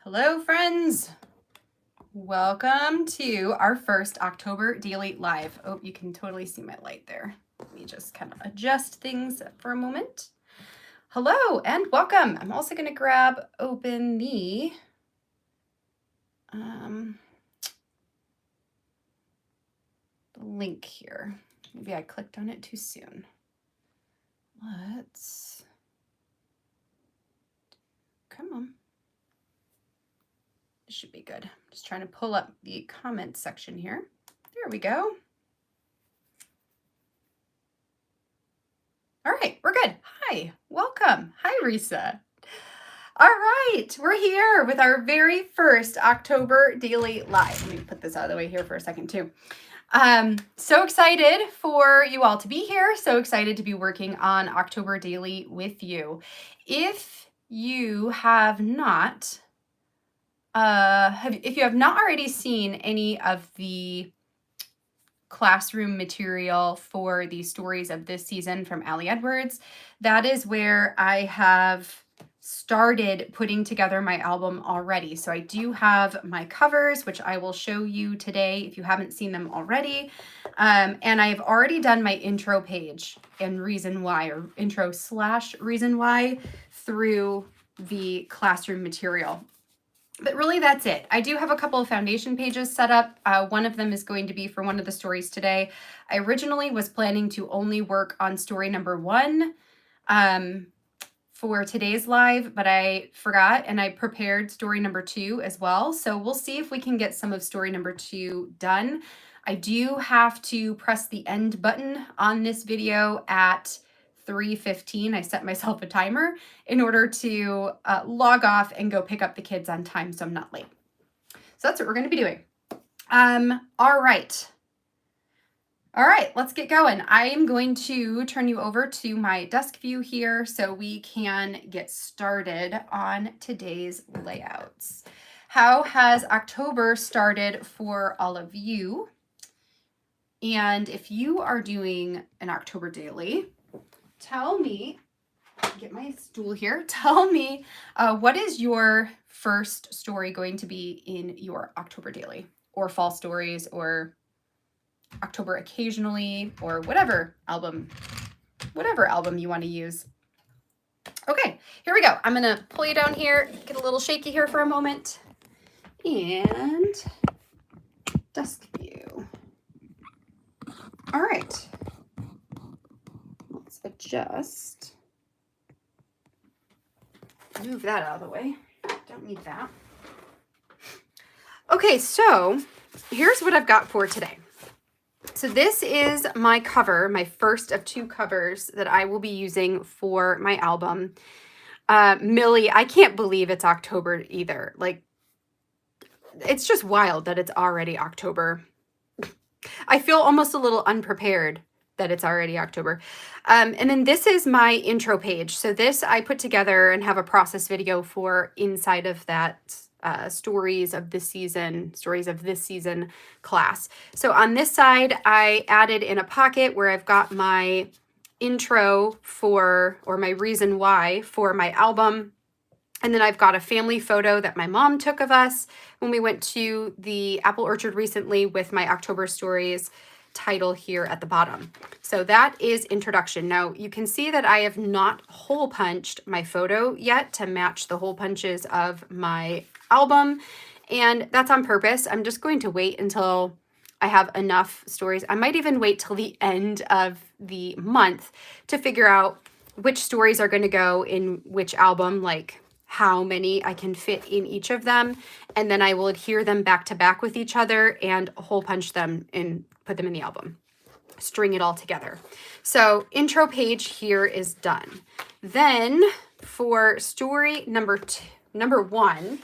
Hello, friends. Welcome to our first October Daily Live. Oh, you can totally see my light there. Let me just kind of adjust things for a moment. Hello and welcome. I'm also going to open the link here. Maybe I clicked on it too soon. Come on. This should be good. Just trying to pull up the comments section here. There we go. All right, we're good. Hi, welcome. Hi, Risa. All right, we're here with our very first October Daily Live. Let me put this out of the way here for a second too. So excited for you all to be here. So excited to be working on October Daily with you. If you have not, if you have not already seen any of the classroom material for the stories of this season from Allie Edwards, that is where I have started putting together my album already. So I do have my covers, which I will show you today if you haven't seen them already. And I've already done my intro page and reason why, or intro/reason why, through the classroom material. But really, that's it. I do have a couple of foundation pages set up. One of them is going to be for one of the stories today. I originally was planning to only work on story number 1 for today's live, but I forgot and I prepared story number 2 as well. So we'll see if we can get some of story number 2 done. I do have to press the end button on this video at 3:15. I set myself a timer in order to log off and go pick up the kids on time so I'm not late. So that's what we're going to be doing. All right, let's get going. I am going to turn you over to my desk view here so we can get started on today's layouts. How has October started for all of you? And if you are doing an October Daily, tell me, get my stool here, tell me what is your first story going to be in your October Daily, or fall stories, or October occasionally, or whatever album you want to use. Okay, here we go. I'm gonna pull you down here, get a little shaky here for a moment, and desk view. All right. Adjust. Move that out of the way. Don't need that. Okay, so here's what I've got for today. So this is my cover, my first of 2 covers that I will be using for my album. Millie, I can't believe it's October either. Like, it's just wild that it's already October. I feel almost a little unprepared that it's already October. And then this is my intro page. So this I put together and have a process video for inside of that stories of this season class. So on this side, I added in a pocket where I've got my intro for, or my reason why for my album. And then I've got a family photo that my mom took of us when we went to the apple orchard recently with my October stories title here at the bottom. So that is introduction. Now you can see that I have not hole punched my photo yet to match the hole punches of my album, and that's on purpose. I'm just going to wait until I have enough stories. I might even wait till the end of the month to figure out which stories are going to go in which album, like how many I can fit in each of them, and then I will adhere them back to back with each other and hole punch them and put them in the album, string it all together. So intro page here is done. Then for story number 1,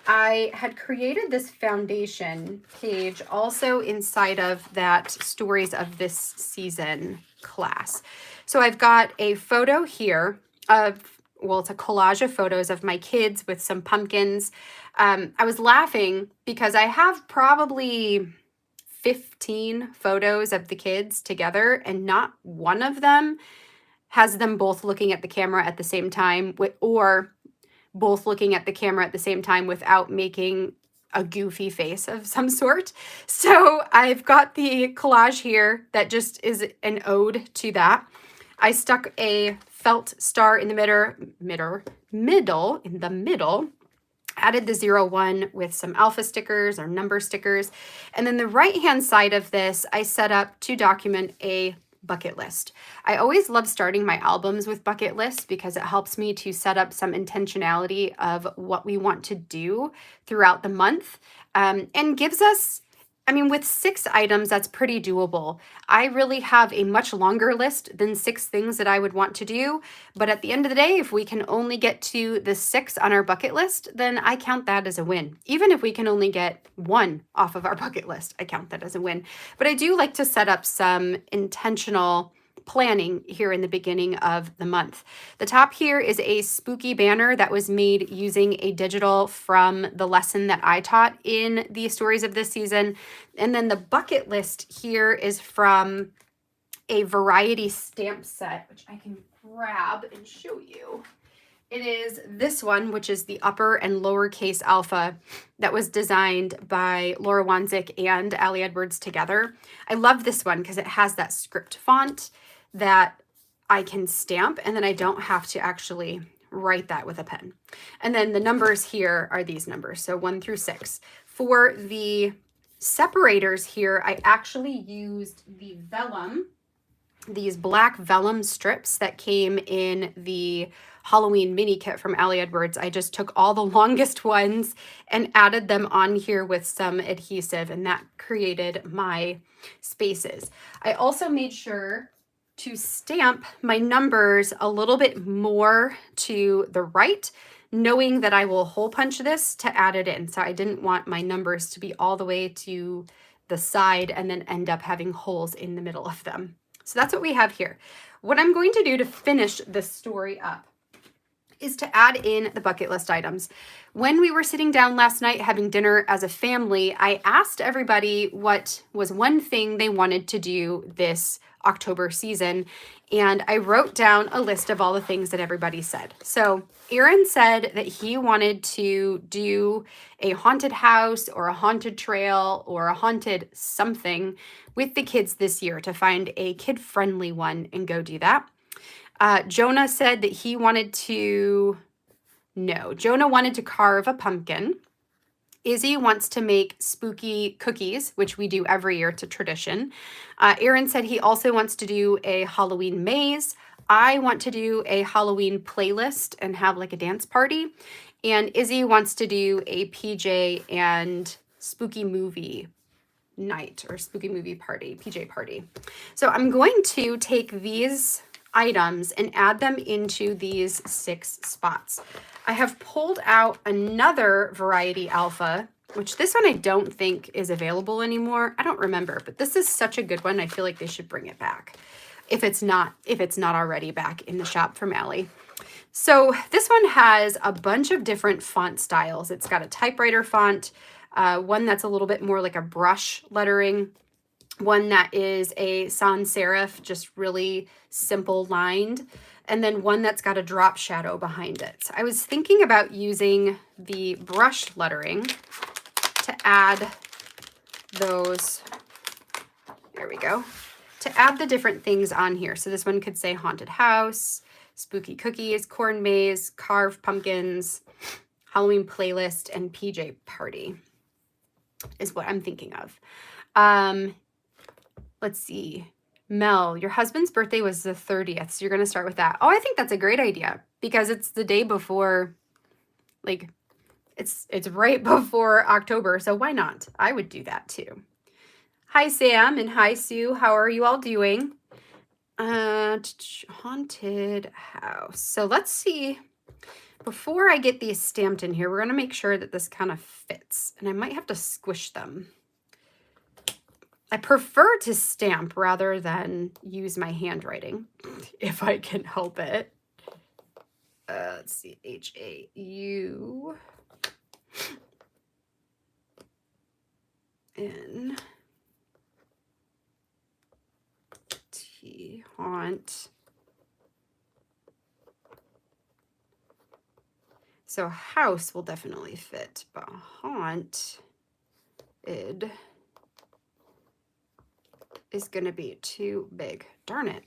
I had created this foundation page also inside of that stories of this season class. So I've got a photo here of, well, it's a collage of photos of my kids with some pumpkins. I was laughing because I have probably 15 photos of the kids together, and not one of them has them both looking at the camera at the same time, or both looking at the camera at the same time without making a goofy face of some sort. So I've got the collage here that just is an ode to that. I stuck a felt star in the middle, added the 01 with some alpha stickers or number stickers. And then the right-hand side of this, I set up to document a bucket list. I always love starting my albums with bucket lists because it helps me to set up some intentionality of what we want to do throughout the month, and gives us, I mean, with 6 items, that's pretty doable. I really have a much longer list than 6 things that I would want to do. But at the end of the day, if we can only get to the 6 on our bucket list, then I count that as a win. Even if we can only get 1 off of our bucket list, I count that as a win. But I do like to set up some intentional planning here in the beginning of the month. The top here is a spooky banner that was made using a digital from the lesson that I taught in the Stories of this Season. And then the bucket list here is from a variety stamp set, which I can grab and show you. It is this one, which is the upper and lowercase alpha that was designed by Laura Wanzik and Allie Edwards together. I love this one because it has that script font that I can stamp, and then I don't have to actually write that with a pen. And then the numbers here are these numbers, so 1 through 6. For the separators here, I actually used the vellum, these black vellum strips that came in the Halloween mini kit from Allie Edwards. I just took all the longest ones and added them on here with some adhesive, and that created my spaces. I also made sure to stamp my numbers a little bit more to the right, knowing that I will hole punch this to add it in. So I didn't want my numbers to be all the way to the side and then end up having holes in the middle of them. So that's what we have here. What I'm going to do to finish this story up is to add in the bucket list items. When we were sitting down last night having dinner as a family, I asked everybody what was one thing they wanted to do this October season, and I wrote down a list of all the things that everybody said. So Aaron said that he wanted to do a haunted house or a haunted trail or a haunted something with the kids this year, to find a kid-friendly one and go do that. Jonah said that he wanted to, Jonah wanted to carve a pumpkin. Izzy wants to make spooky cookies, which we do every year. It's a tradition. Aaron said he also wants to do a Halloween maze. I want to do a Halloween playlist and have like a dance party. And Izzy wants to do a PJ and spooky movie night or spooky movie party, PJ party. So I'm going to take these items and add them into these 6 spots. I have pulled out another variety alpha, which this one I don't think is available anymore. I don't remember, but this is such a good one. I feel like they should bring it back if it's not already back in the shop from Allie. So this one has a bunch of different font styles. It's got a typewriter font, one that's a little bit more like a brush lettering, one that is a sans serif, just really simple lined, and then one that's got a drop shadow behind it. So I was thinking about using the brush lettering to add those, there we go, to add the different things on here. So this one could say haunted house, spooky cookies, corn maze, carved pumpkins, Halloween playlist, and PJ party is what I'm thinking of. Let's see. Mel, your husband's birthday was the 30th, so you're going to start with that. Oh, I think that's a great idea because it's the day before, like, it's right before October, so why not? I would do that too. Hi, Sam, and hi, Sue. How are you all doing? Haunted house. So let's see. Before I get these stamped in here, we're going to make sure that this kind of fits, and I might have to squish them. I prefer to stamp rather than use my handwriting, if I can help it. Let's see, H-A-U-N-T, haunt. So house will definitely fit, but haunted is going to be too big. Darn it.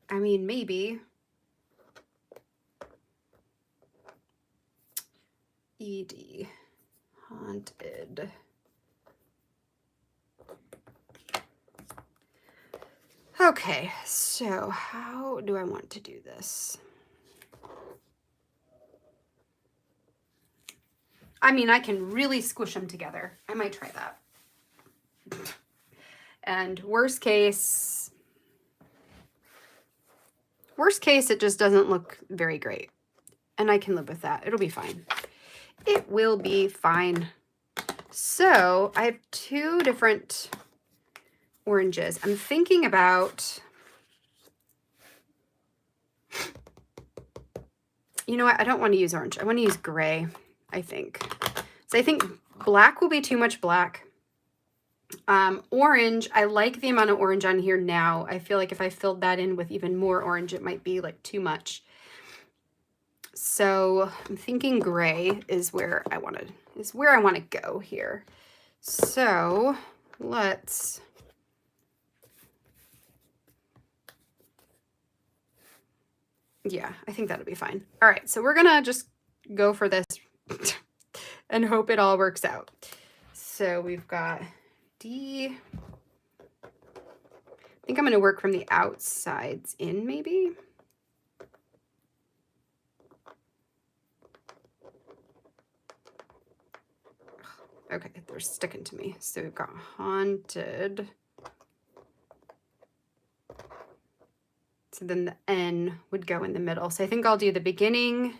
I mean, maybe. ED. Haunted. Okay, so how do I want to do this? I mean, I can really squish them together. I might try that. And worst case, it just doesn't look very great. And I can live with that. It'll be fine. It will be fine. So I have two different oranges. I'm thinking about, you know what? I don't want to use orange. I want to use gray, I think. So I think black will be too much black. Orange, I like the amount of orange on here now. I feel like if I filled that in with even more orange, it might be like too much. So I'm thinking gray is where I want to go here. So let's yeah, I think that'll be fine. All right, so we're gonna just go for this and hope it all works out. So we've got D. I think I'm gonna work from the outsides in, maybe. Okay, they're sticking to me. So we've got haunted. So then the N would go in the middle. So I think I'll do the beginning,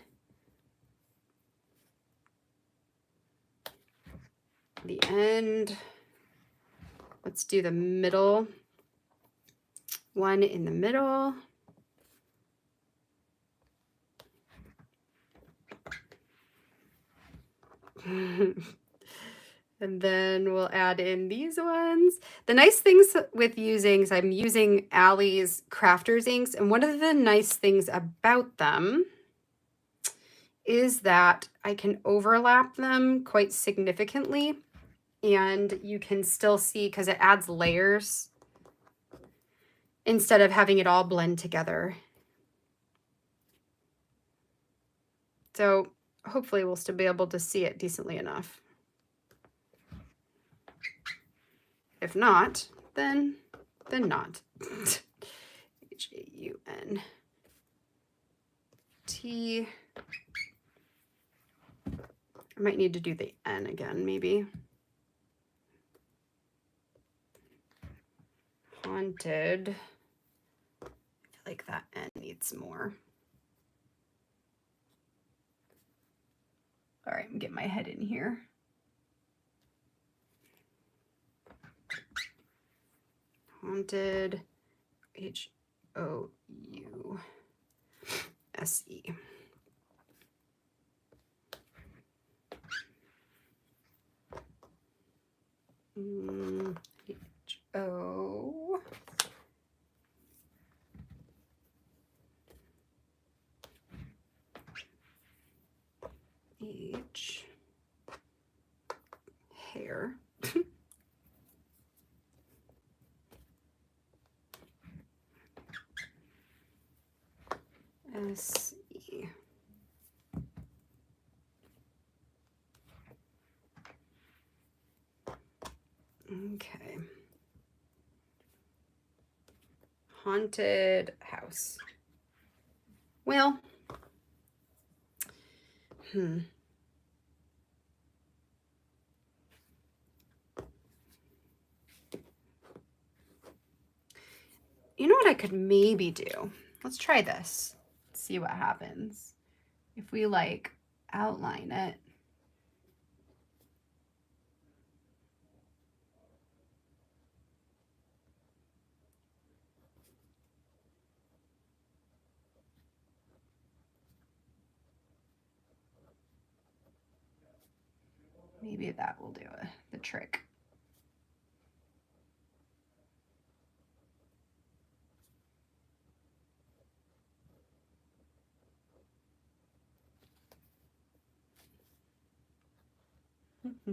the end. Let's do the middle one in the middle. And then we'll add in these ones. The nice things with using is I'm using Allie's Crafters inks. And one of the nice things about them is that I can overlap them quite significantly. And you can still see, because it adds layers instead of having it all blend together. So hopefully we'll still be able to see it decently enough. If not, then not. H-A-U-N-T. I might need to do the N again, maybe. Haunted. I feel like that N needs more. All right, I'm getting my head in here. Haunted, H-O-U-S-E. H-O. H. Hair. S-E. Okay. Haunted house. Well, you know what I could maybe do? Let's try this. See what happens. If we like outline it. Maybe that will do it, the trick. I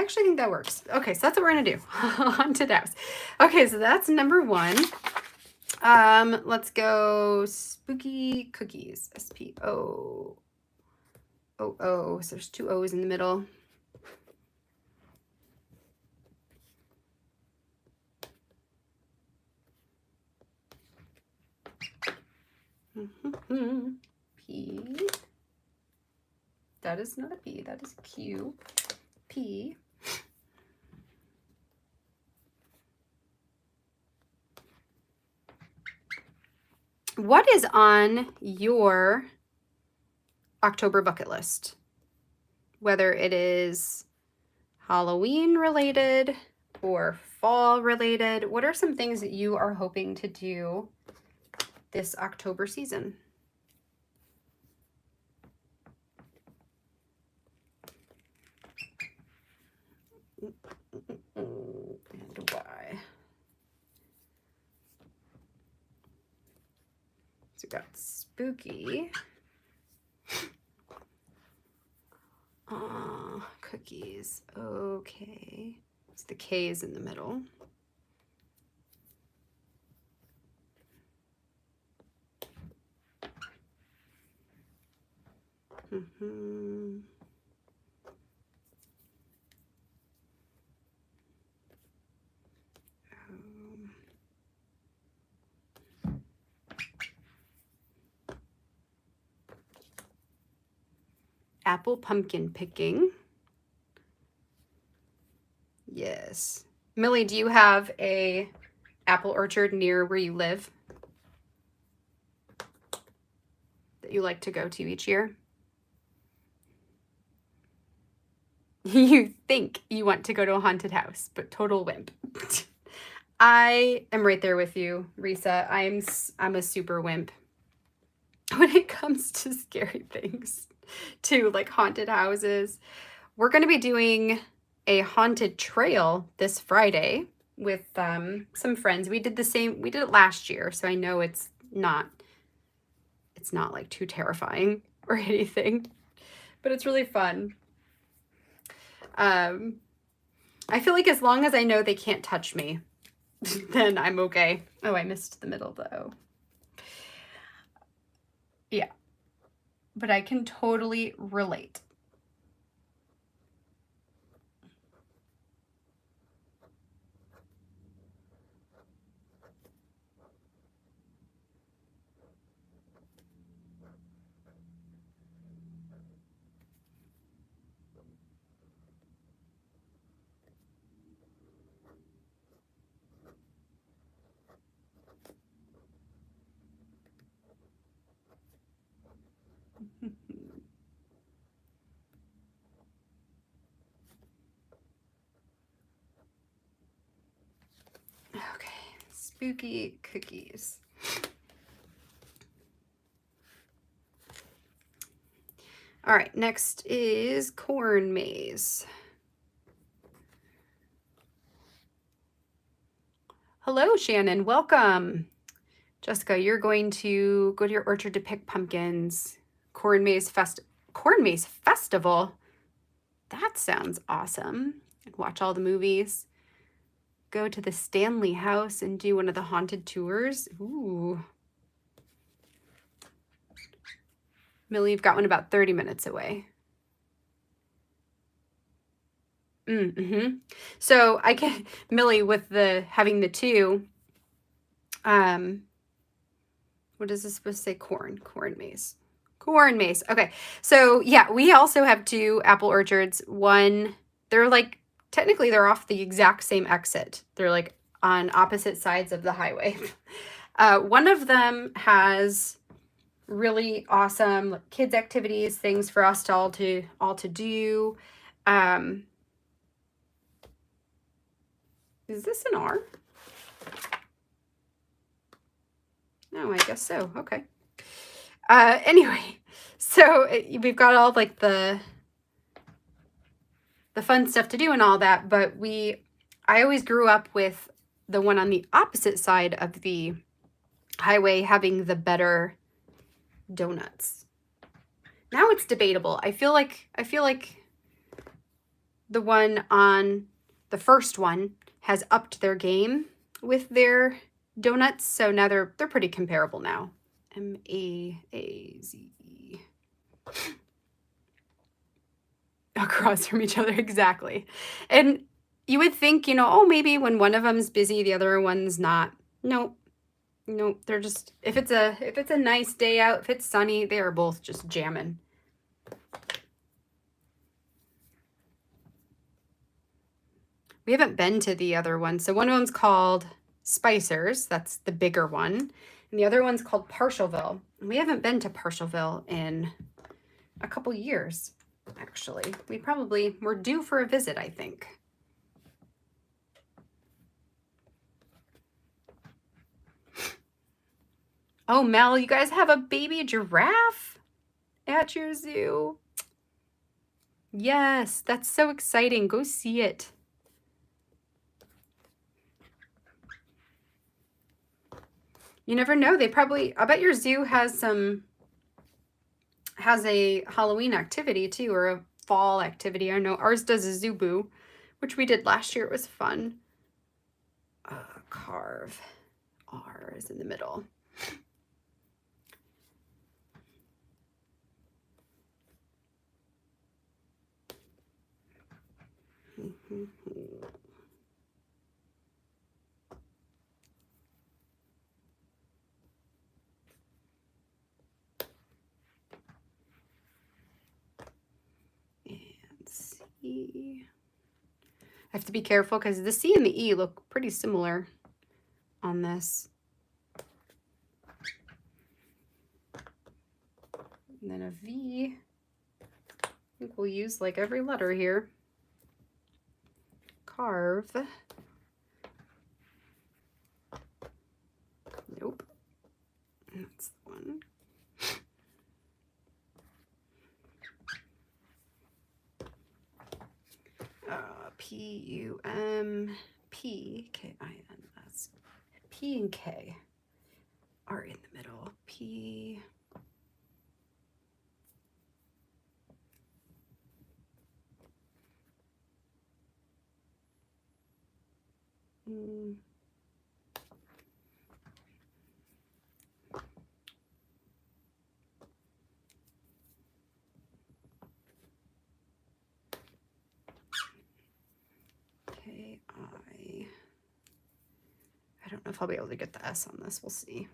actually think that works. Okay, so that's what we're gonna do. Haunted house. Okay, so that's number 1. Let's go spooky cookies. S-P-O. O-O. So there's 2 O's in the middle. P. That is not a P. That is a Q. P. What is on your October bucket list? Whether it is Halloween related or fall related, what are some things that you are hoping to do this October season? And why? So we got spooky. Cookies. Okay. So the K is in the middle. Apple pumpkin picking. Yes. Millie, do you have a apple orchard near where you live that you like to go to each year? You think you want to go to a haunted house, but total wimp. I am right there with you, Risa. I'm a super wimp when it comes to scary things, to like haunted houses. We're going to be doing a haunted trail this Friday with some friends. We did it last year, so I know it's not like too terrifying or anything, but it's really fun. I feel like as long as I know they can't touch me, then I'm okay. Oh, I missed the middle though. Yeah, but I can totally relate. Okay, spooky cookies. All right, next is corn maze. Hello, Shannon, welcome. Jessica, you're going to go to your orchard to pick pumpkins. Corn maze festival. That sounds awesome. Watch all the movies. Go to the Stanley house and do one of the haunted tours. Ooh. Millie, you've got one about 30 minutes away. So I can, Millie, with having the 2, what is this supposed to say? Corn maze. Corn maze. Okay. So yeah, we also have 2 apple orchards. One, they're like, technically they're off the exact same exit. They're like on opposite sides of the highway. One of them has really awesome kids activities, things for us to all to do. Is this an R? No, I guess so. Okay. Anyway, So we've got all like the fun stuff to do and all that, but I always grew up with the one on the opposite side of the highway having the better donuts. Now it's debatable. I feel like the one on the first one has upped their game with their donuts, so now they're pretty comparable now. M-A-A-Z-E. Across from each other, exactly. And you would think, you know, oh, maybe when one of them's busy, the other one's not. Nope. Nope. They're just, if it's a nice day out, if it's sunny, they are both just jamming. We haven't been to the other one. So one of them's called Spicer's. That's the bigger one. And the other one's called Partialville. And we haven't been to Partialville in a couple years, actually. We're due for a visit, I think. Oh, Mel, you guys have a baby giraffe at your zoo. Yes, that's so exciting. Go see it. You never know. I bet your zoo has a Halloween activity too, or a fall activity. I know ours does a zoo boo, which we did last year. It was fun. Carve. R is in the middle. And C. I have to be careful because the C and the E look pretty similar on this. And then a V. I think we'll use like every letter here. Carve. Nope. That's the one. P-U-M-P-K-I-N-S. P and K are in the middle. P. I don't know if I'll be able to get the S on this. We'll see.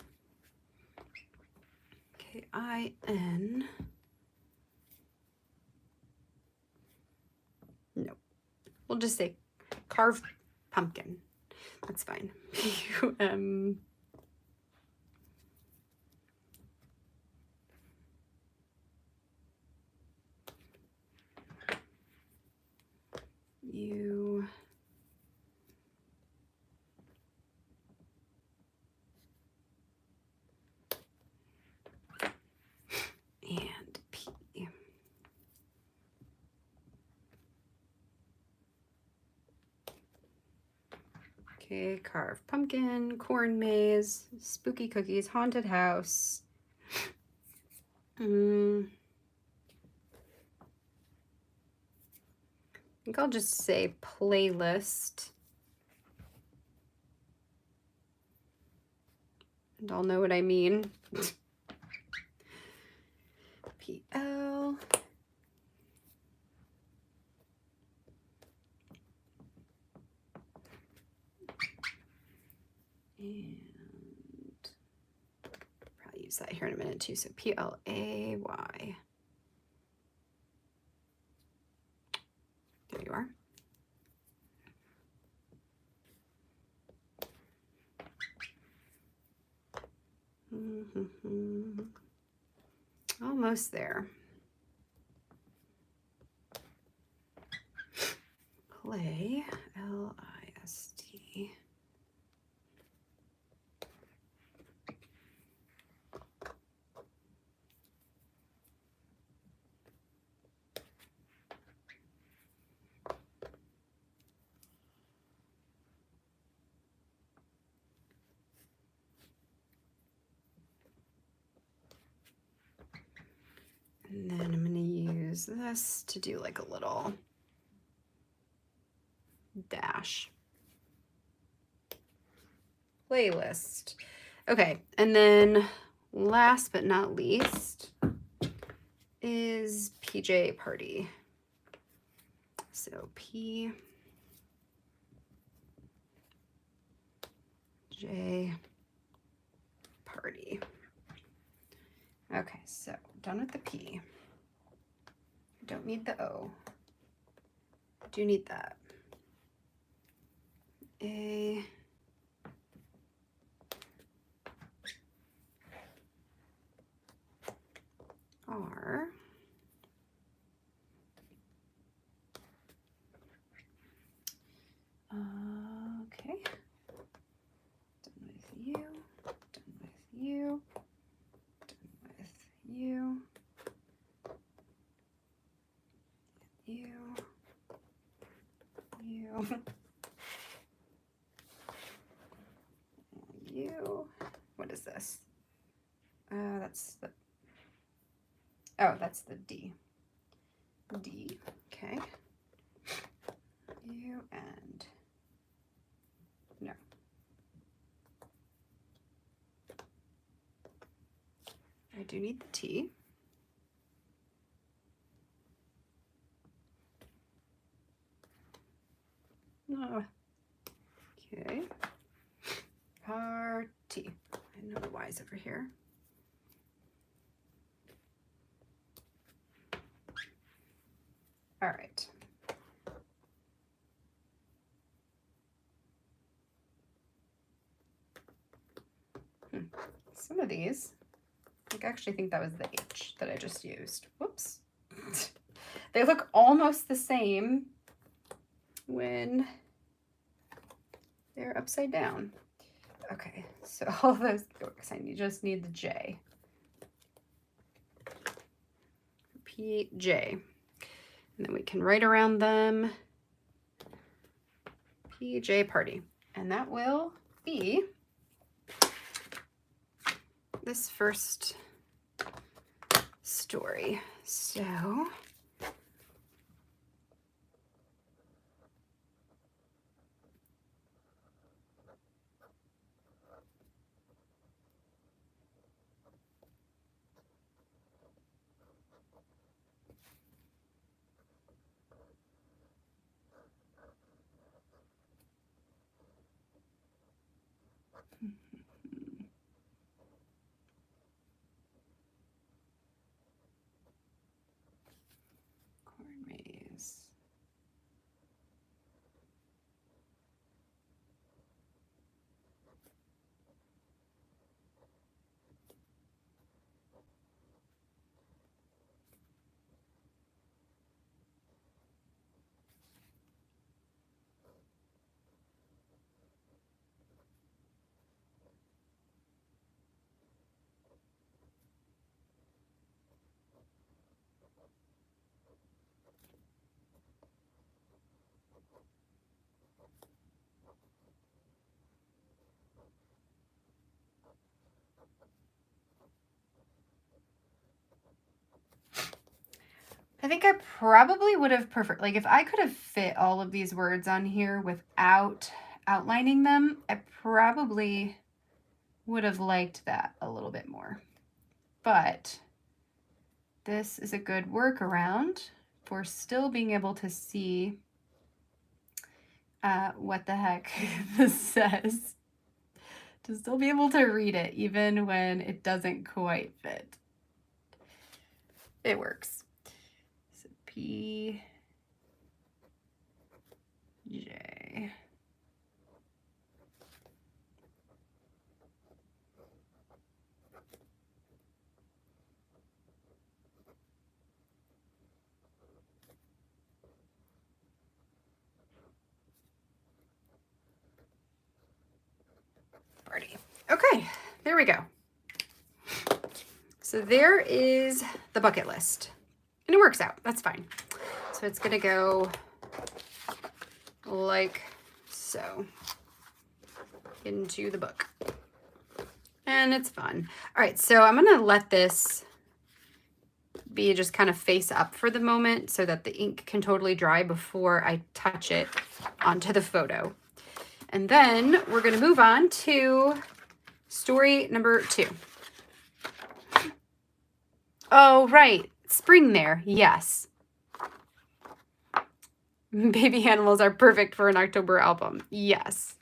K-I-N. No. We'll just say carved pumpkin. That's fine. P-U-M. U. And P. Okay, carved pumpkin, corn maze, spooky cookies, haunted house. I think I'll just say playlist. And I'll know what I mean. P-L. And probably use that here in a minute too. So P-L-A-Y. There you are. Almost there. Play, L-I-S-T. And then I'm going to use this to do like a little dash. Playlist. Okay, and then last but not least is PJ Party. So PJ Party. Okay, so done with the P. Don't need the O. Do need that. A. R. Okay. Done with you. Done with you. Done with you. You. You. And you. What is this? That's the. Oh, that's the D. D. Okay. You and no. I do need the T. Oh. Okay. Party. I know the Y's over here. All right. Some of these, I actually think that was the H that I just used. Whoops. They look almost the same when they're upside down. Okay, so all those books, I just need the J. PJ. And then we can write around them PJ Party. And that will be this first story. So corn maze. I think I probably would have preferred, like if I could have fit all of these words on here without outlining them, I probably would have liked that a little bit more. But this is a good workaround for still being able to see what the heck this says. To still be able to read it even when it doesn't quite fit. It works. So P, J. Party. Okay, there we go. So there is the bucket list. And it works out. That's fine. So it's going to go like so into the book. And it's fun. All right, so I'm going to let this be just kind of face up for the moment so that the ink can totally dry before I touch it onto the photo. And then we're going to move on to story number 2. Oh, right. Spring there. Yes. Baby animals are perfect for an October album. Yes.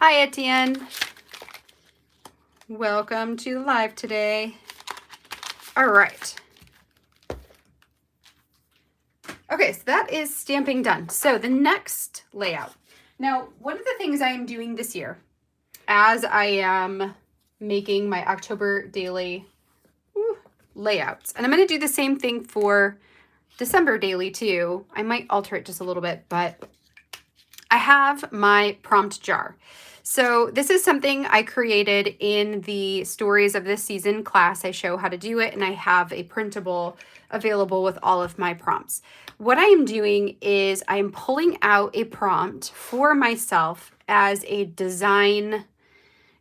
Hi, Etienne. Welcome to the live today. All right. Okay, so that is stamping done. So the next layout. Now, one of the things I am doing this year, as I am making my October daily layouts, and I'm going to do the same thing for December daily too. I might alter it just a little bit, but I have my prompt jar. So this is something I created in the Stories of This Season class. I show how to do it, and I have a printable available with all of my prompts. What I am doing is I am pulling out a prompt for myself as a design.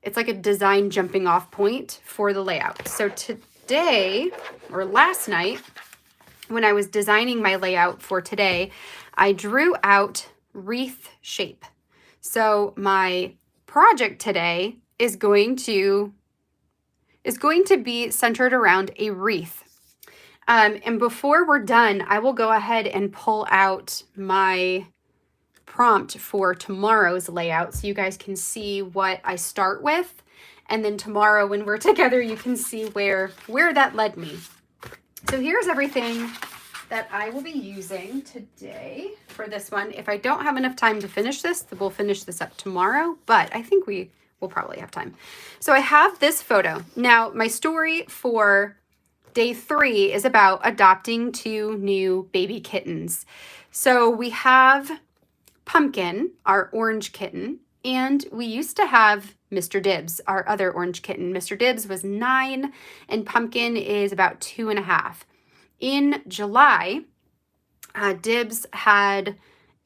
It's like a design jumping off point for the layout. So today, or last night, when I was designing my layout for today, I drew out wreath shape. So my project today is going to be centered around a wreath. And before we're done, I will go ahead and pull out my prompt for tomorrow's layout so you guys can see what I start with. And then tomorrow when we're together, you can see where that led me. So here's everything that I will be using today for this one. If I don't have enough time to finish this, we'll finish this up tomorrow, but I think we will probably have time. So I have this photo. Now, my story for day 3 is about adopting 2 new baby kittens. So we have Pumpkin, our orange kitten, and we used to have Mr. Dibs, our other orange kitten. Mr. Dibs was 9 and Pumpkin is about 2.5. In July, Dibs had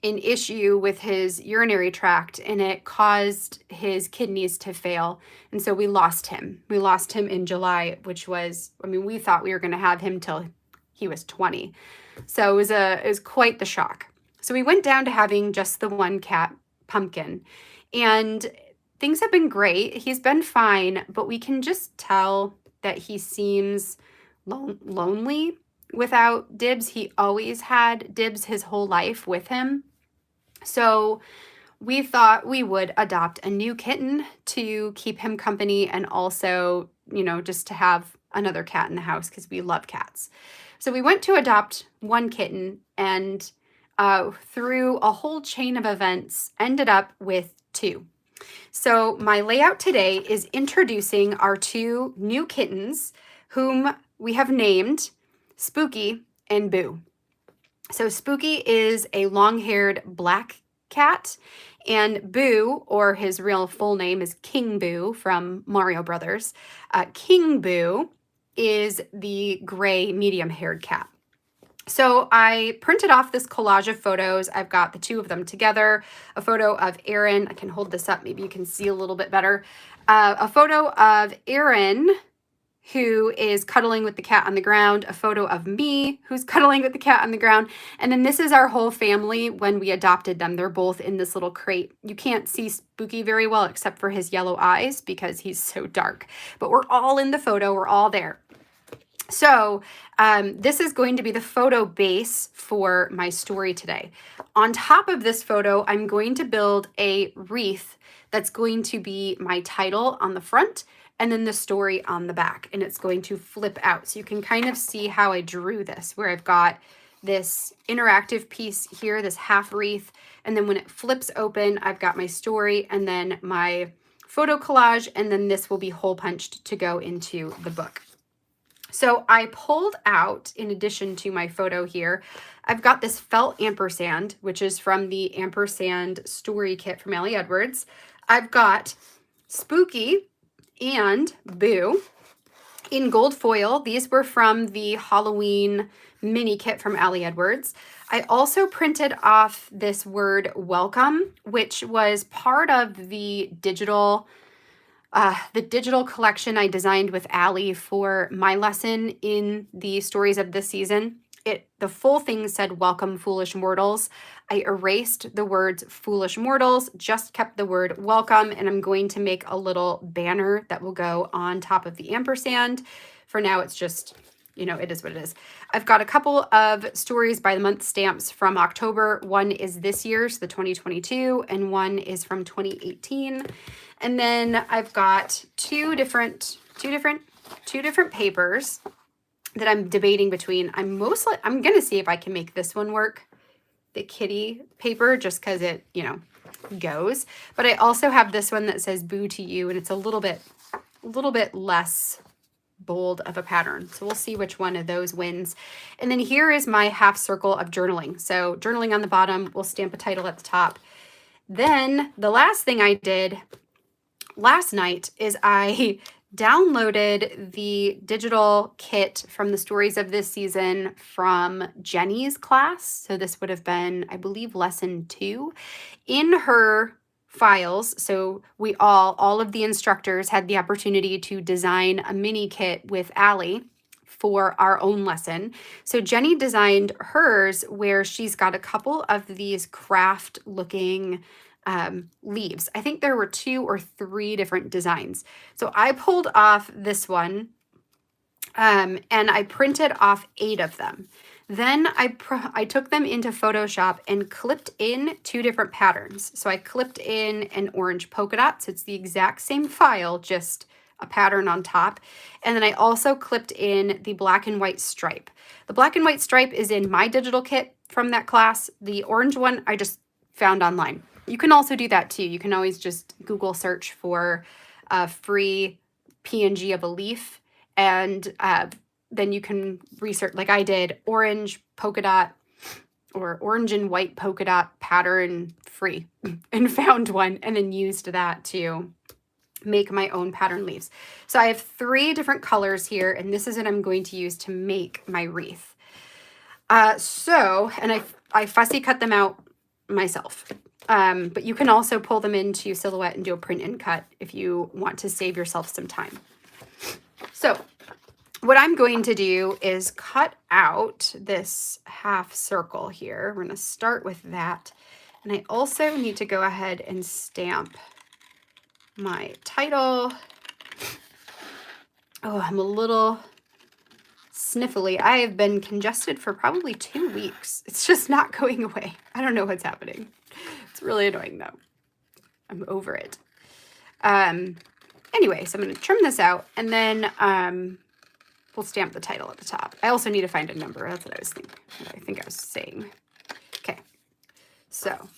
an issue with his urinary tract and it caused his kidneys to fail. And so we lost him. We lost him in July, which was, I mean, we thought we were going to have him till he was 20. So it was quite the shock. So we went down to having just the one cat, Pumpkin, and things have been great. He's been fine, but we can just tell that he seems lonely without Dibs. He always had Dibs his whole life with him. So we thought we would adopt a new kitten to keep him company and also, you know, just to have another cat in the house because we love cats. So we went to adopt one kitten and through a whole chain of events ended up with 2. So my layout today is introducing our 2 new kittens whom we have named Spooky and Boo. So Spooky is a long-haired black cat, and Boo, or his real full name is King Boo from Mario Brothers. King Boo is the gray medium-haired cat. So I printed off this collage of photos. I've got the 2 of them together. A photo of Aaron. I can hold this up. Maybe you can see a little bit better. A photo of Aaron, who is cuddling with the cat on the ground, a photo of me, who's cuddling with the cat on the ground, and then this is our whole family when we adopted them. They're both in this little crate. You can't see Spooky very well except for his yellow eyes because he's so dark, but we're all in the photo. We're all there. So this is going to be the photo base for my story today. On top of this photo, I'm going to build a wreath that's going to be my title on the front and then the story on the back, and it's going to flip out. So you can kind of see how I drew this, where I've got this interactive piece here, this half wreath, and then when it flips open, I've got my story and then my photo collage, and then this will be hole punched to go into the book. So I pulled out, in addition to my photo here, I've got this felt ampersand, which is from the ampersand story kit from Ellie Edwards. I've got Spooky and Boo in gold foil. These were from the Halloween mini kit from Ellie Edwards. I also printed off this word welcome, which was part of the digital The digital collection I designed with Allie for my lesson in the Stories of this Season. The full thing said, "Welcome, foolish mortals." I erased the words "foolish mortals," just kept the word "welcome," and I'm going to make a little banner that will go on top of the ampersand. For now, it's just, it is what it is. I've got a couple of Stories by the Month stamps from October. One is this year's, the 2022, and one is from 2018. And then I've got two different papers that I'm debating between. I'm going to see if I can make this one work, the kitty paper, just because it, goes. But I also have this one that says "Boo to You," and it's a little bit less bold of a pattern. So we'll see which one of those wins. And then here is my half circle of journaling. So journaling on the bottom, we'll stamp a title at the top. Then the last thing I did last night is I downloaded the digital kit from the Stories of this Season from Jenny's class. So this would have been, I believe, lesson 2 in her files. So we all of the instructors had the opportunity to design a mini kit with Allie for our own lesson. So Jenny designed hers where she's got a couple of these craft looking leaves. I think there were 2 or 3 different designs. So I pulled off this one and I printed off 8 of them. Then I took them into Photoshop and clipped in 2 different patterns. So I clipped in an orange polka dot. So it's the exact same file, just a pattern on top. And then I also clipped in the black and white stripe. The black and white stripe is in my digital kit from that class. The orange one I just found online. You can also do that too. You can always just Google search for a free PNG of a leaf, and then you can research, like I did, orange polka dot or orange and white polka dot pattern free, and found one and then used that to make my own pattern leaves. So I have 3 different colors here, and this is what I'm going to use to make my wreath. And I fussy cut them out myself. But you can also pull them into Silhouette and do a print and cut if you want to save yourself some time. So what I'm going to do is cut out this half circle here. We're going to start with that. And I also need to go ahead and stamp my title. Oh, I'm a little sniffly. I have been congested for probably 2 weeks. It's just not going away. I don't know what's happening. It's really annoying though. I'm over it. Anyway, so I'm going to trim this out, and then we'll stamp the title at the top. I also need to find a number. That's what I was thinking. I think I was saying. Okay. So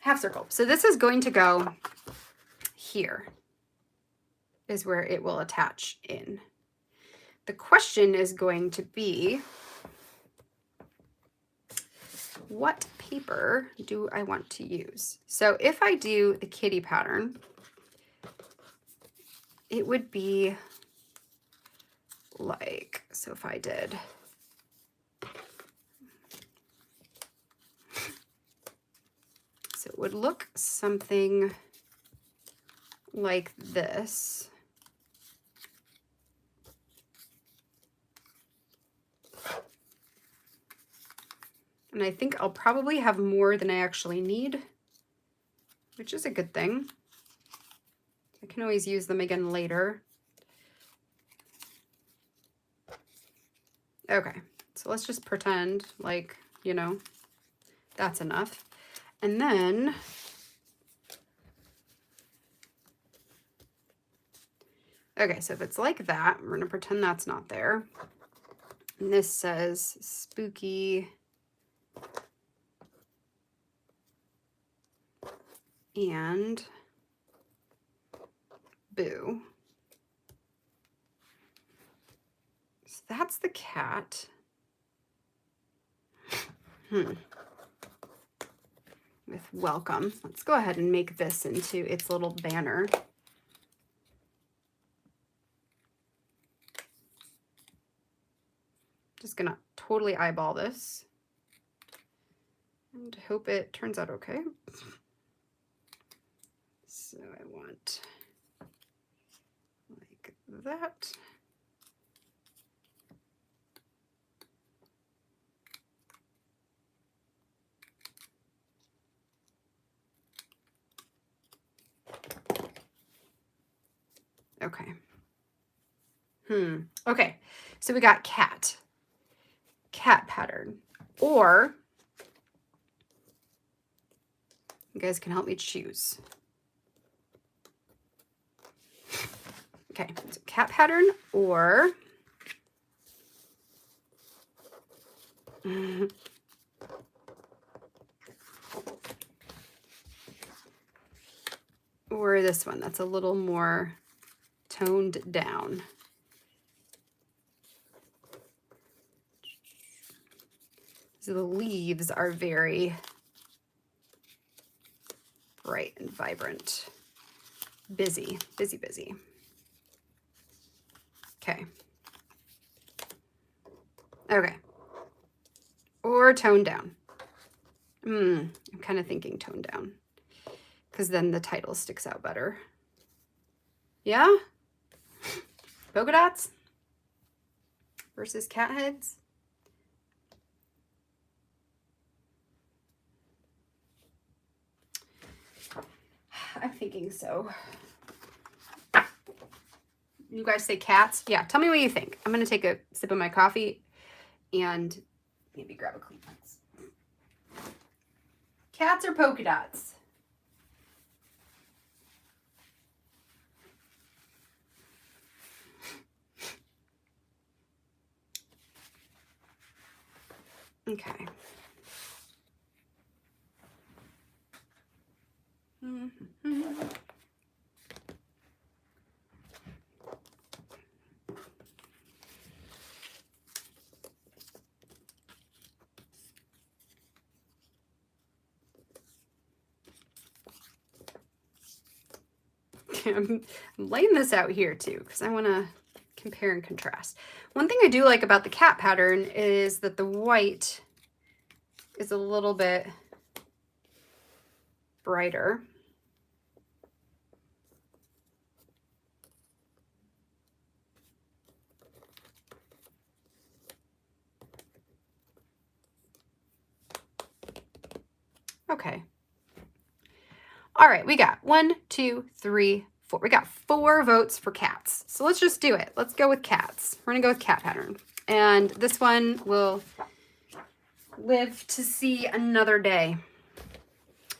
half circle. So this is going to go here, is where it will attach in. The question is going to be, what paper do I want to use? So if I do the kitty pattern, it would be like, so if I did, so it would look something like this. And I think I'll probably have more than I actually need, which is a good thing. I can always use them again later. Okay, so let's just pretend like, that's enough. And then okay, so if it's like that, we're gonna pretend that's not there. And this says spooky and boo. So that's the cat. With welcome. Let's go ahead and make this into its little banner. Just gonna totally eyeball this and hope it turns out okay. So I want like that. Okay. Okay. So we got cat pattern, or you guys can help me choose. Okay, so cat pattern or or this one that's a little more toned down. So the leaves are very bright and vibrant. Busy, busy, busy. Okay. Okay. Or tone down. I'm kind of thinking tone down, because then the title sticks out better. Yeah? Polka dots versus cat heads. I'm thinking so. You guys say cats? Yeah, tell me what you think. I'm going to take a sip of my coffee and maybe grab a Kleenex. Cats or polka dots? Okay. I'm laying this out here too, because I want to compare and contrast. One thing I do like about the cat pattern is that the white is a little bit brighter. Okay. All right, we got 1, 2, 3, 4. We got 4 votes for cats. So let's just do it. Let's go with cats. We're gonna go with cat pattern. And this one will live to see another day.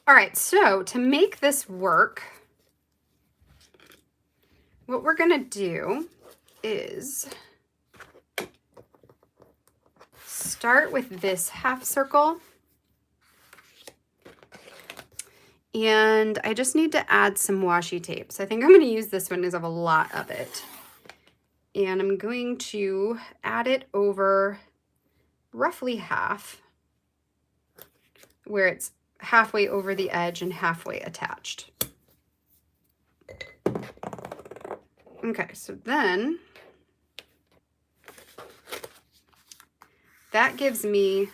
All right, so to make this work, what we're gonna do is start with this half circle. And I just need to add some washi tape. So I think I'm going to use this one because I have a lot of it. And I'm going to add it over roughly half, where it's halfway over the edge and halfway attached. Okay, so then that gives me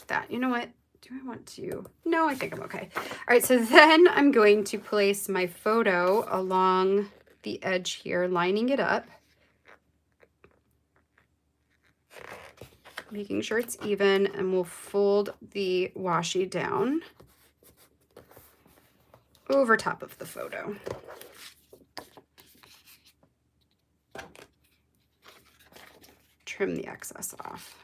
that. You know what? Do I want to? No, I think I'm okay. All right, so then I'm going to place my photo along the edge here, lining it up, making sure it's even, and we'll fold the washi down over top of the photo. Trim the excess off.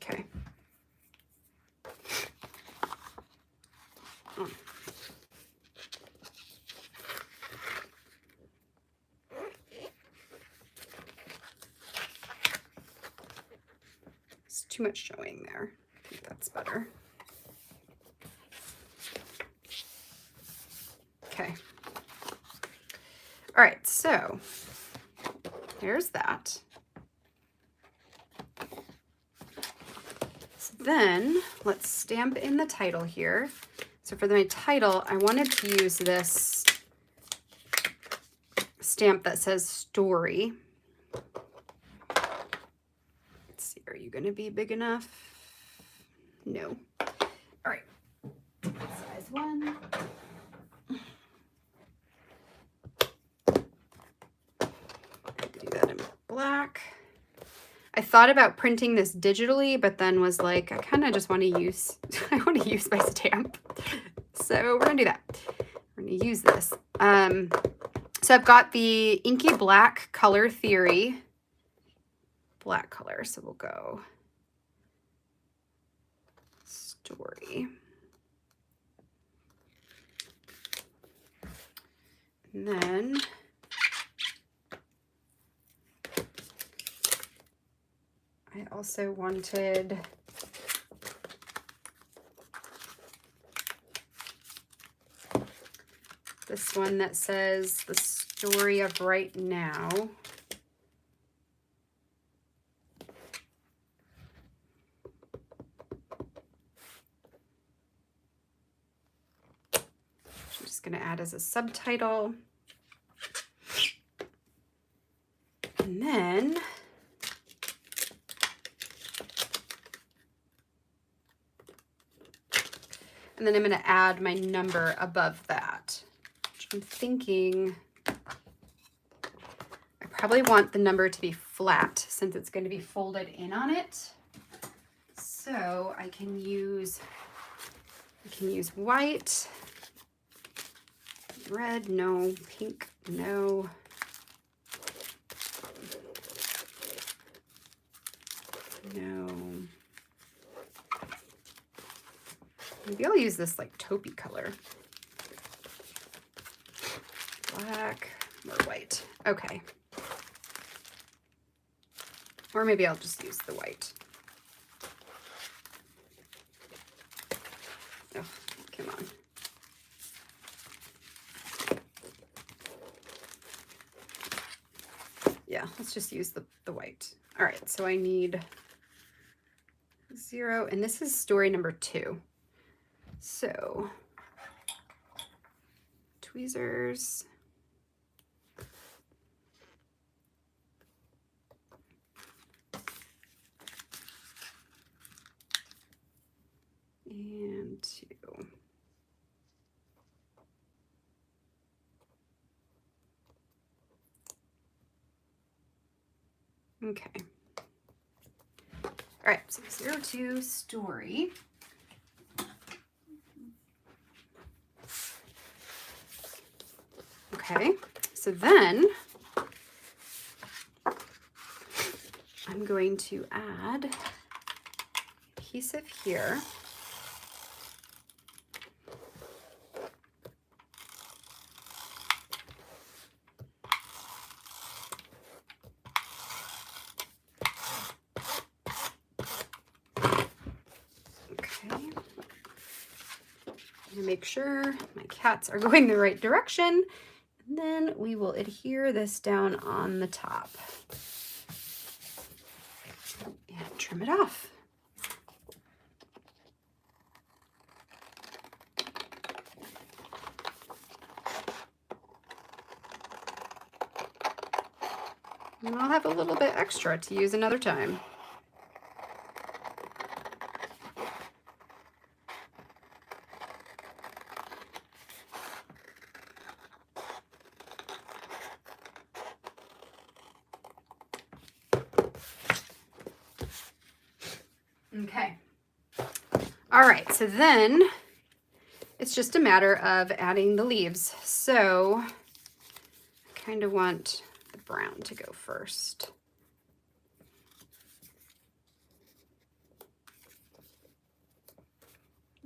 Okay. It's too much showing there. I think that's better. Okay. All right, so there's that. So then let's stamp in the title here. So for my title, I wanted to use this stamp that says story. Let's see, are you going to be big enough? No. All right, one. Do that in black. I thought about printing this digitally, but then was like, I kind of just want to use, I want to use my stamp. So we're gonna do that. We're gonna use this. So I've got the Inky Black Color Theory, black color. So we'll go story. And then I also wanted this one that says the story of right now. I'm just going to add as a subtitle. And then I'm going to add my number above that. Which I'm thinking I probably want the number to be flat since it's going to be folded in on it. So I can use white, red, no, pink, no. No. Maybe I'll use this like taupey color. Black or white. Okay. Or maybe I'll just use the white. Oh, come on. Yeah, let's just use the white. All right, so I need 0, and this is story number 2. So, tweezers. And 2. Okay. All right, so 02 story. Okay, so then I'm going to add adhesive here. Make sure my cats are going the right direction, and then we will adhere this down on the top and trim it off. And I'll have a little bit extra to use another time. Okay. All right, so then it's just a matter of adding the leaves. So I kind of want the brown to go first.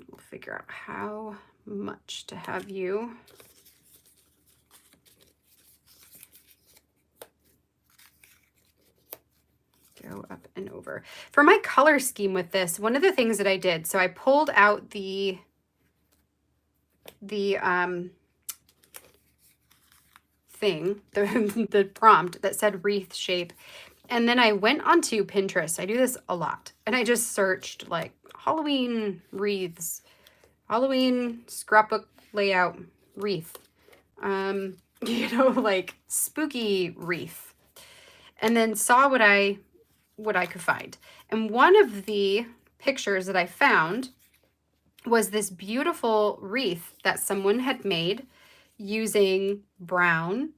We'll figure out how much to have you. Go up and over. For my color scheme with this, one of the things that I did, so I pulled out the thing, the prompt that said wreath shape, and then I went onto Pinterest. I do this a lot, and I just searched like Halloween wreaths, Halloween scrapbook layout wreath, you know, like spooky wreath, and then saw what I could find. And one of the pictures that I found was this beautiful wreath that someone had made using brown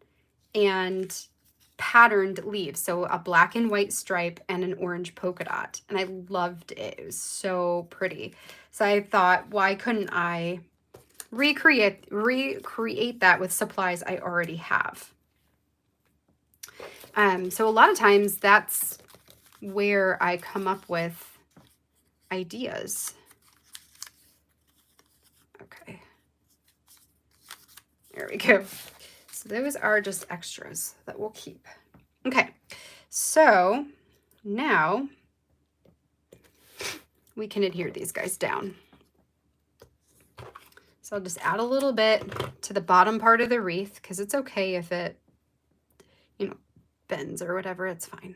and patterned leaves. So a black and white stripe and an orange polka dot. And I loved it. It was so pretty. So I thought, why couldn't I recreate that with supplies I already have? So a lot of times that's where I come up with ideas. Okay. There we go. So those are just extras that we'll keep. Okay. So now we can adhere these guys down. So I'll just add a little bit to the bottom part of the wreath because it's okay if it, you know, bends or whatever, it's fine.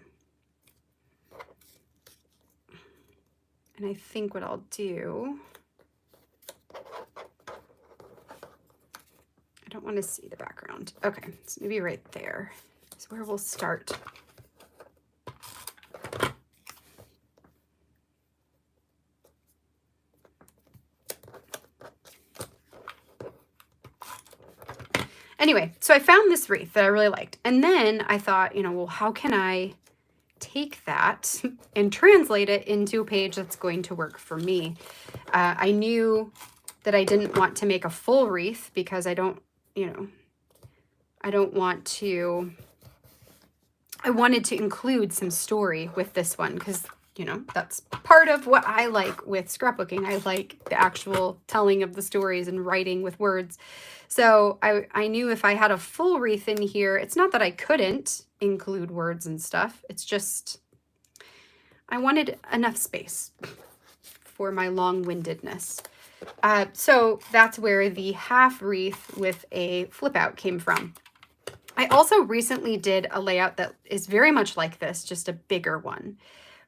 And I think what I'll do, I don't want to see the background. Okay, so maybe right there is where we'll start. Anyway, so I found this wreath that I really liked. And then I thought, you know, well, how can I take that and translate it into a page that's going to work for me? I knew that I didn't want to make a full wreath because I don't, you know, I don't want to, I wanted to include some story with this one because, you know, that's part of what I like with scrapbooking. I like the actual telling of the stories and writing with words. So I knew if I had a full wreath in here, it's not that I couldn't include words and stuff. It's just, I wanted enough space for my long-windedness. So that's where the half wreath with a flip out came from. I also recently did a layout that is very much like this, just a bigger one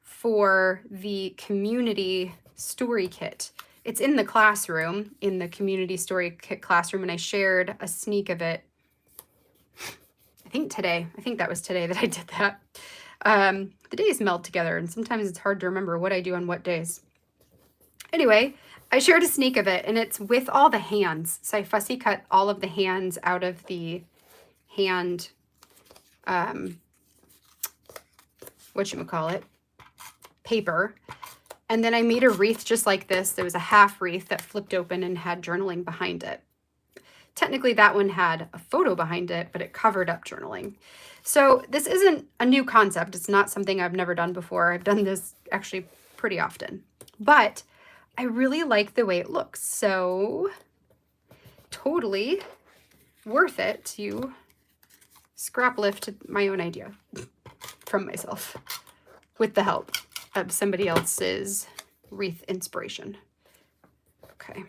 for the community story kit. It's in the classroom, in the community story kit classroom, and I shared a sneak of it, I think today. I think that was today that I did that. The days meld together, and sometimes it's hard to remember what I do on what days. Anyway, I shared a sneak of it, and it's with all the hands. So I fussy cut all of the hands out of the hand, whatchamacallit, paper. And then I made a wreath just like this. There was a half wreath that flipped open and had journaling behind it. Technically, that one had a photo behind it, but it covered up journaling. So this isn't a new concept. It's not something I've never done before. I've done this actually pretty often. But I really like the way it looks. So totally worth it to scrap lift my own idea from myself with the help of somebody else's wreath inspiration. Okay.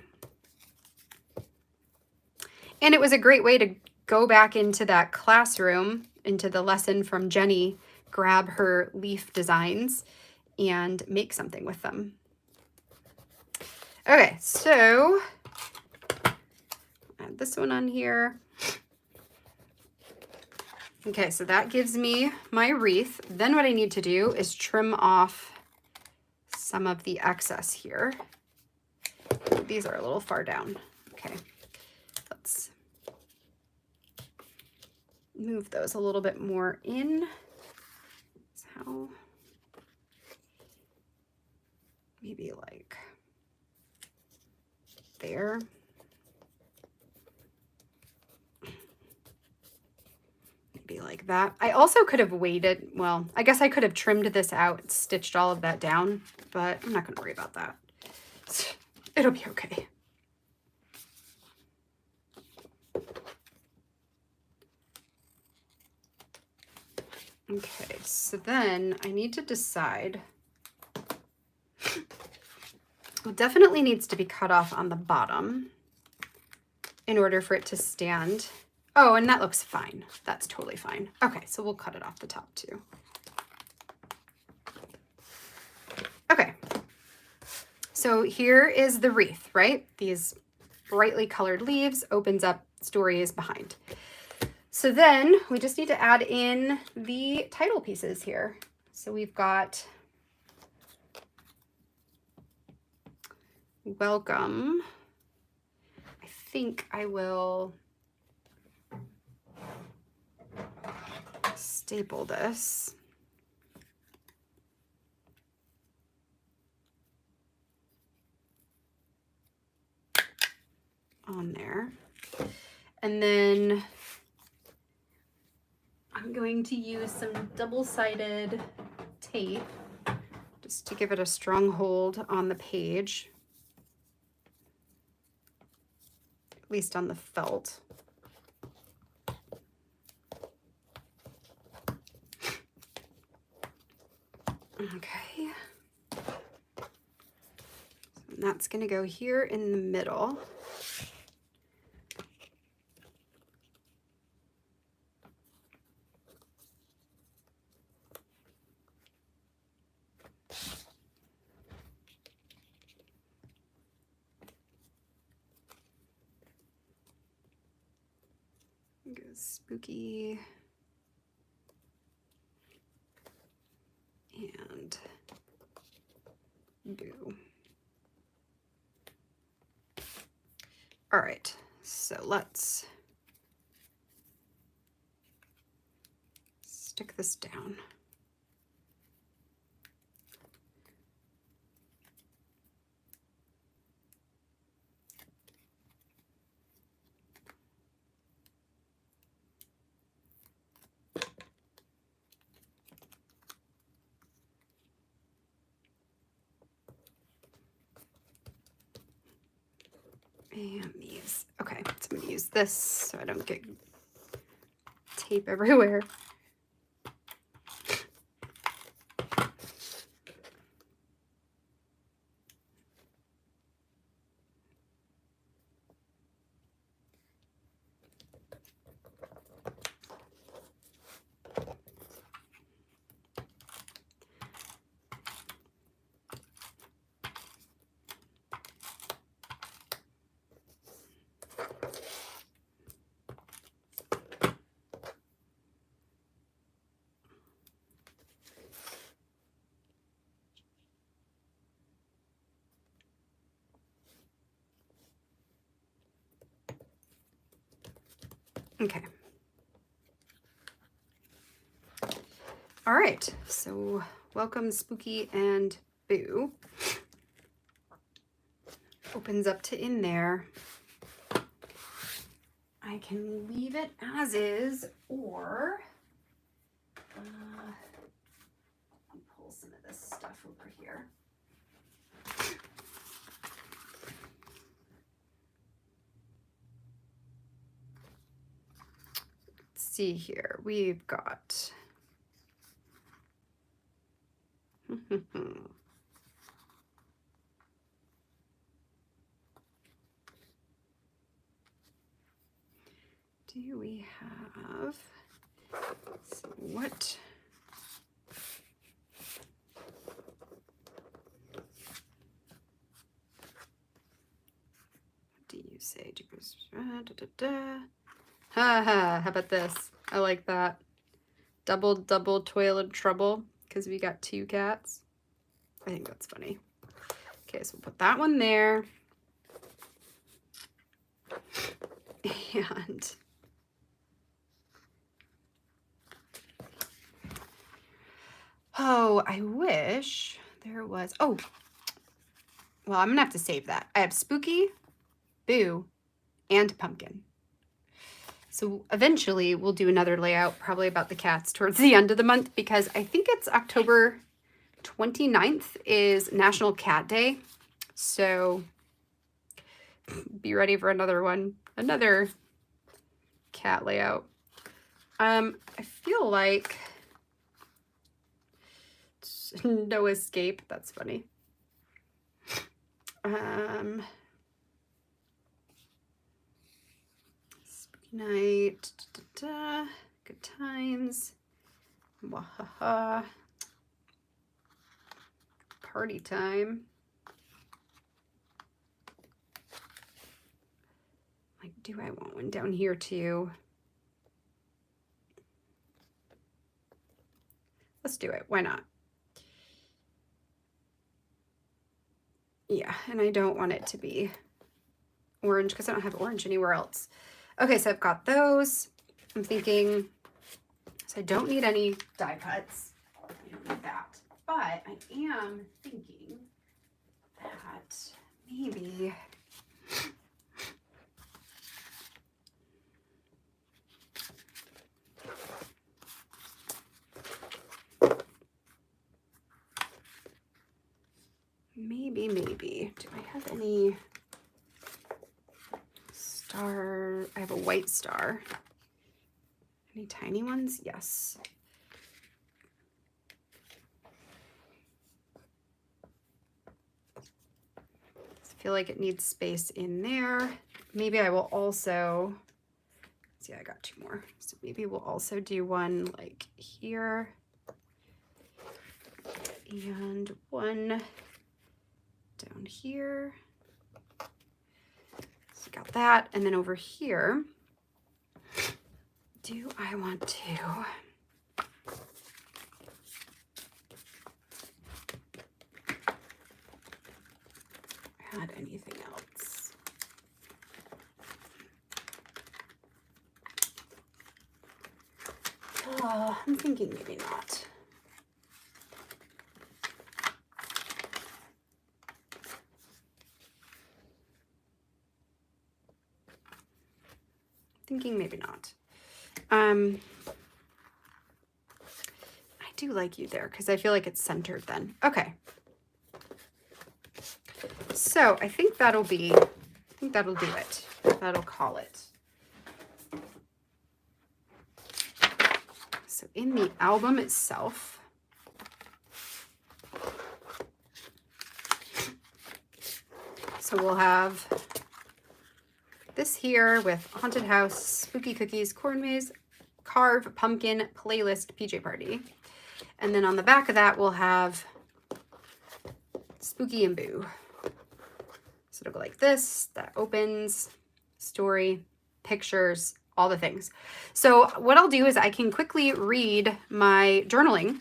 And it was a great way to go back into that classroom, into the lesson from Jenny, grab her leaf designs and make something with them. Okay, so add this one on here. Okay, so that gives me my wreath. Then what I need to do is trim off some of the excess here. These are a little far down. Okay, let's move those a little bit more in. So maybe like there. Maybe like that. I also could have waited. Well, I guess I could have trimmed this out, stitched all of that down, but I'm not going to worry about that. It'll be okay. Okay, so then I need to decide. It definitely needs to be cut off on the bottom in order for it to stand. Oh, and that looks fine. That's totally fine. Okay, so we'll cut it off the top too. Okay, so here is the wreath, right? These brightly colored leaves, opens up, story is behind. So then we just need to add in the title pieces here. So we've got welcome. I think I will staple this. On there. And then I'm going to use some double-sided tape just to give it a strong hold on the page, at least on the felt. Okay. And that's going to go here in the middle. Go spooky and boo. All right, so let's stick this down. And these. Okay, so I'm gonna use this so I don't get tape everywhere. Okay. All right, so welcome Spooky and Boo. Opens up to in there. I can leave it as is, or I'll pull some of this stuff over here. Let's see here, we've got do we have, so what do you say? Ha ha, how about this? I like that. Double toil and trouble, because we got 2 cats. I think that's funny. Okay, so we'll put that one there. And oh, I wish there was, oh, well, I'm gonna have to save that. I have Spooky, Boo, and Pumpkin. So eventually we'll do another layout, probably about the cats towards the end of the month, because I think it's October 29th is National Cat Day. So be ready for another one, another cat layout. I feel like no escape. That's funny. Spooky night, good times, wahaha, party time. Like, do I want one down here too? Let's do it. Why not? Yeah, and I don't want it to be orange because I don't have orange anywhere else. Okay, so I've got those. I'm thinking, so I don't need any die cuts. I don't need that. But I am thinking that maybe maybe. Do I have any star? I have a white star. Any tiny ones? Yes. I feel like it needs space in there. Maybe I will also, see, I got 2 more. So maybe we'll also do one like here and one down here. So got that. And then over here, do I want to add anything else? I'm thinking maybe not. Thinking maybe not. I do like you there because I feel like it's centered then. Okay. So I think that'll do it. That'll call it. So in the album itself, so we'll have this here with haunted house, spooky cookies, corn maze, carve, pumpkin, playlist, PJ party. And then on the back of that, we'll have spooky and boo. So it'll go like this, that opens, story, pictures, all the things. So what I'll do is I can quickly read my journaling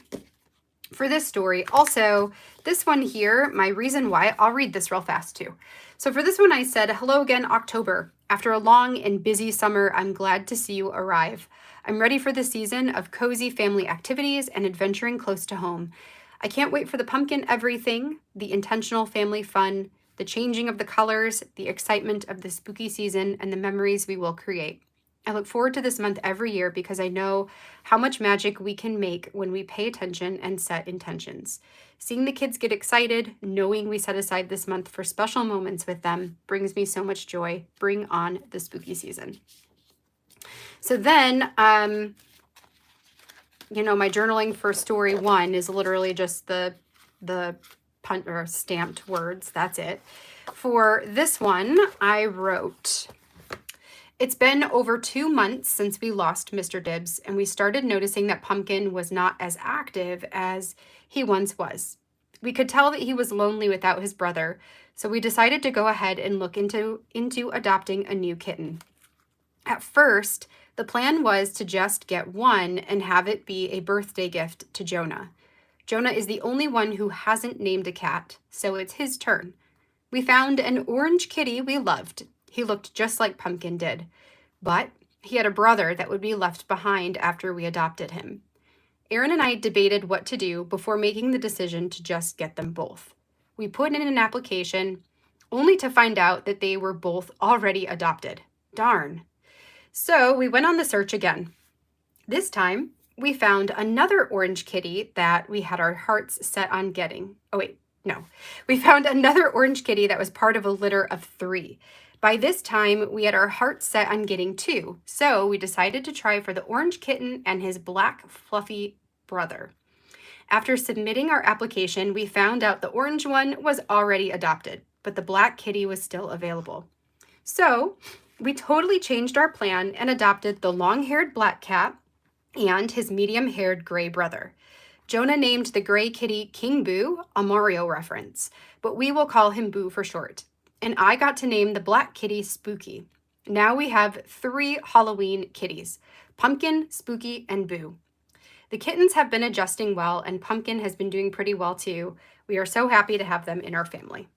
for this story. Also, this one here, my reason why, I'll read this real fast too. So for this one, I said, hello again, October. After a long and busy summer, I'm glad to see you arrive. I'm ready for the season of cozy family activities and adventuring close to home. I can't wait for the pumpkin everything, the intentional family fun, the changing of the colors, the excitement of the spooky season, and the memories we will create. I look forward to this month every year because I know how much magic we can make when we pay attention and set intentions. Seeing the kids get excited, knowing we set aside this month for special moments with them, brings me so much joy. Bring on the spooky season. So then, you know, my journaling for story 1 is literally just the punt or stamped words. That's it. For this one, I wrote, it's been over 2 months since we lost Mr. Dibbs, and we started noticing that Pumpkin was not as active as he once was. We could tell that he was lonely without his brother, so we decided to go ahead and look into adopting a new kitten. At first, the plan was to just get one and have it be a birthday gift to Jonah. Jonah is the only one who hasn't named a cat, so it's his turn. We found an orange kitty we loved. He looked just like Pumpkin did, but he had a brother that would be left behind after we adopted him. Aaron and I debated what to do before making the decision to just get them both. We put in an application only to find out that they were both already adopted. Darn. So we went on the search again. This time, we found another orange kitty that we had our hearts set on getting. Oh, wait, no. We found another orange kitty that was part of a litter of 3. By this time, we had our hearts set on getting 2, so we decided to try for the orange kitten and his black, fluffy brother. After submitting our application, we found out the orange one was already adopted, but the black kitty was still available. So we totally changed our plan and adopted the long-haired black cat and his medium-haired gray brother. Jonah named the gray kitty King Boo, a Mario reference, but we will call him Boo for short. And I got to name the black kitty Spooky. Now we have 3 Halloween kitties, Pumpkin, Spooky, and Boo. The kittens have been adjusting well, and Pumpkin has been doing pretty well too. We are so happy to have them in our family.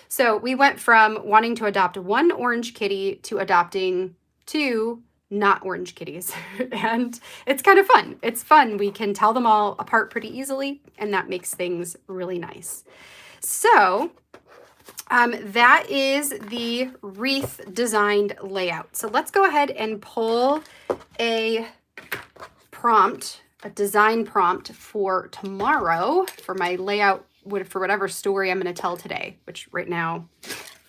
So we went from wanting to adopt one orange kitty to adopting two not orange kitties. And it's kind of fun. It's fun. We can tell them all apart pretty easily, and that makes things really nice. So that is the wreath designed layout. So let's go ahead and pull a prompt, a design prompt for tomorrow for my layout for whatever story I'm going to tell today, which right now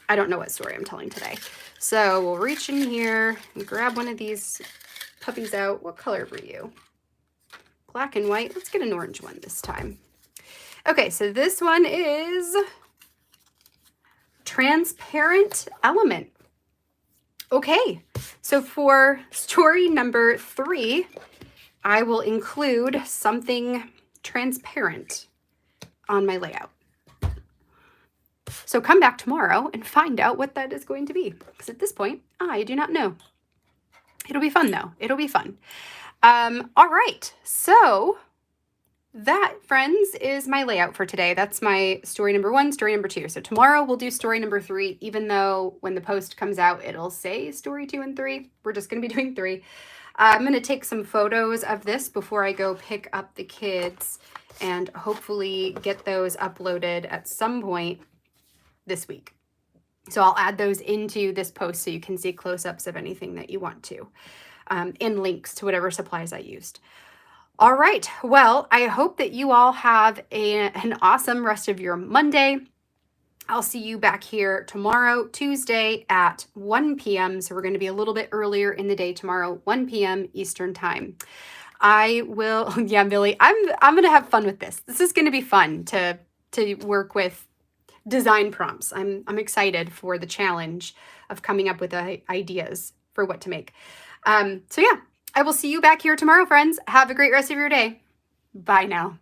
I don't know what story I'm telling today. So we'll reach in here and grab one of these puppies out. What color were you? Black and white. Let's get an orange one this time. Okay, so this one is transparent element. Okay, so for story number 3, I will include something transparent on my layout. So come back tomorrow and find out what that is going to be, because at this point, I do not know. It'll be fun though. It'll be fun. All right, so that, friends, is my layout for today. That's my story number 1, story number 2. So tomorrow we'll do story number 3, even though when the post comes out, it'll say story 2 and 3. We're just going to be doing 3. I'm going to take some photos of this before I go pick up the kids and hopefully get those uploaded at some point this week. So I'll add those into this post so you can see close-ups of anything that you want to, and links to whatever supplies I used. All right, well, I hope that you all have an awesome rest of your Monday. I'll see you back here tomorrow, Tuesday at 1 p.m. So we're going to be a little bit earlier in the day tomorrow, 1 p.m. Eastern time. I will, yeah, Billy, I'm going to have fun with this. This is going to be fun to work with design prompts. I'm excited for the challenge of coming up with ideas for what to make. So yeah, I will see you back here tomorrow, friends. Have a great rest of your day. Bye now.